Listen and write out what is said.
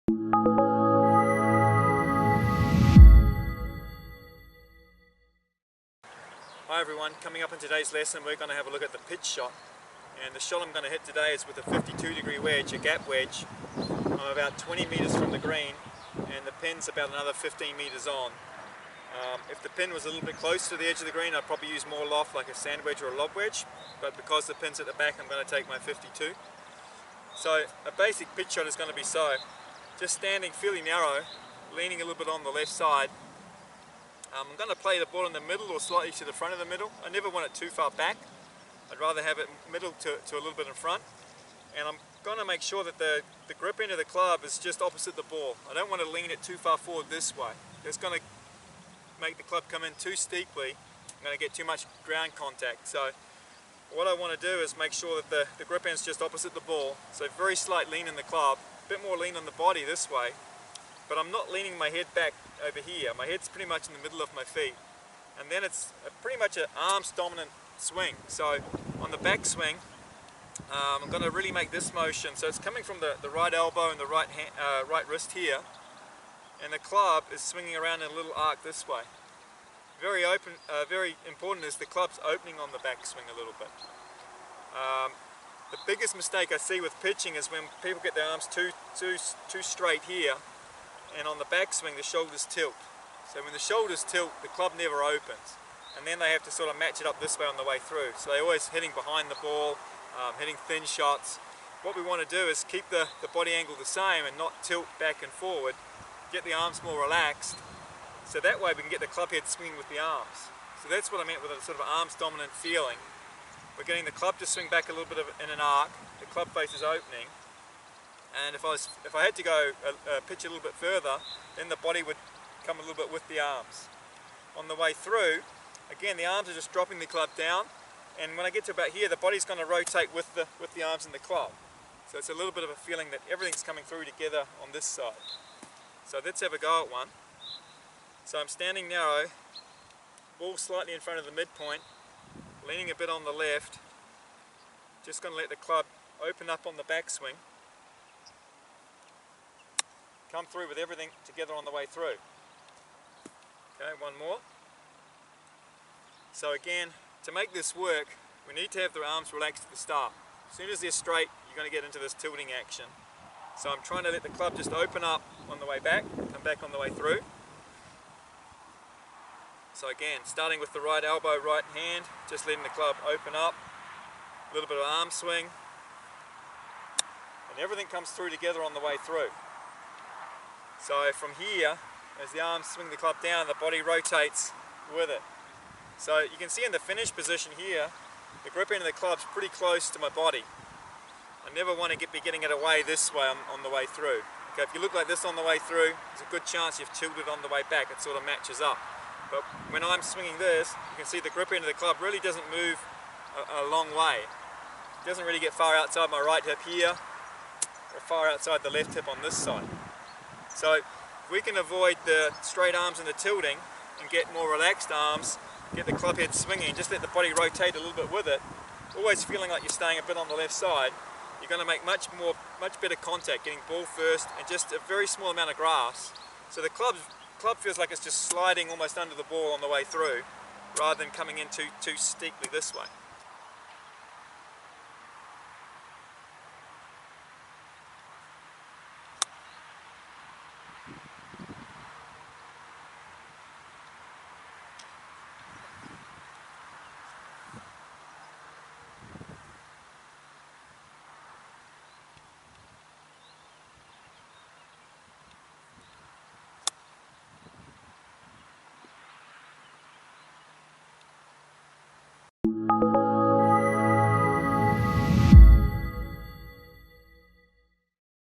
Hi everyone, coming up in today's lesson we're going to have a look at the pitch shot, and the shot I'm going to hit today is with a 52-degree wedge, a gap wedge. I'm about 20 metres from the green and the pin's about another 15 metres on. If the pin was a little bit close to the edge of the green I'd probably use more loft like a sand wedge or a lob wedge, but because the pin's at the back I'm going to take my 52. So a basic pitch shot is going to be just standing fairly narrow, leaning a little bit on the left side. I'm going to play the ball in the middle or slightly to the front of the middle. I never want it too far back. I'd rather have it middle to a little bit in front. And I'm going to make sure that the grip end of the club is just opposite the ball. I don't want to lean it too far forward this way. It's going to make the club come in too steeply. I'm going to get too much ground contact. So what I want to do is make sure that the grip end is just opposite the ball. So very slight lean in the club, a bit more lean on the body this way. But I'm not leaning my head back over here. My head's pretty much in the middle of my feet. And then it's pretty much an arms dominant swing. So on the backswing, I'm going to really make this motion. So it's coming from the right elbow and the right wrist here. And the club is swinging around in a little arc this way. Very important is the club's opening on the backswing a little bit. The biggest mistake I see with pitching is when people get their arms too straight here. And on the backswing the shoulders tilt. So when the shoulders tilt the club never opens, and then they have to sort of match it up this way on the way through. So they're always hitting behind the ball, hitting thin shots. What we want to do is keep the body angle the same and not tilt back and forward, get the arms more relaxed, so that way we can get the club head swinging with the arms. So that's what I meant with a sort of arms dominant feeling. We're getting the club to swing back a little bit in an arc, the club face is opening. And if I had to go pitch a little bit further, then the body would come a little bit with the arms. On the way through, again the arms are just dropping the club down, and when I get to about here the body's going to rotate with the arms and the club. So it's a little bit of a feeling that everything's coming through together on this side. So let's have a go at one. So I'm standing narrow, ball slightly in front of the midpoint, leaning a bit on the left, just going to let the club open up on the backswing. Come through with everything together on the way through. Okay, one more. So again, to make this work, we need to have the arms relaxed at the start. As soon as they're straight, you're going to get into this tilting action. So I'm trying to let the club just open up on the way back, come back on the way through. So again, starting with the right elbow, right hand, just letting the club open up, a little bit of arm swing, and everything comes through together on the way through. So from here, as the arms swing the club down, the body rotates with it. So you can see in the finish position here, the grip end of the club's pretty close to my body. I never want to be getting it away this way on the way through. Okay, if you look like this on the way through, there's a good chance you've tilted on the way back. It sort of matches up. But when I'm swinging this, you can see the grip end of the club really doesn't move a long way. It doesn't really get far outside my right hip here, or far outside the left hip on this side. So if we can avoid the straight arms and the tilting and get more relaxed arms, get the club head swinging, just let the body rotate a little bit with it, always feeling like you're staying a bit on the left side, you're going to make much better contact, getting ball first and just a very small amount of grass. So the club feels like it's just sliding almost under the ball on the way through, rather than coming in too steeply this way.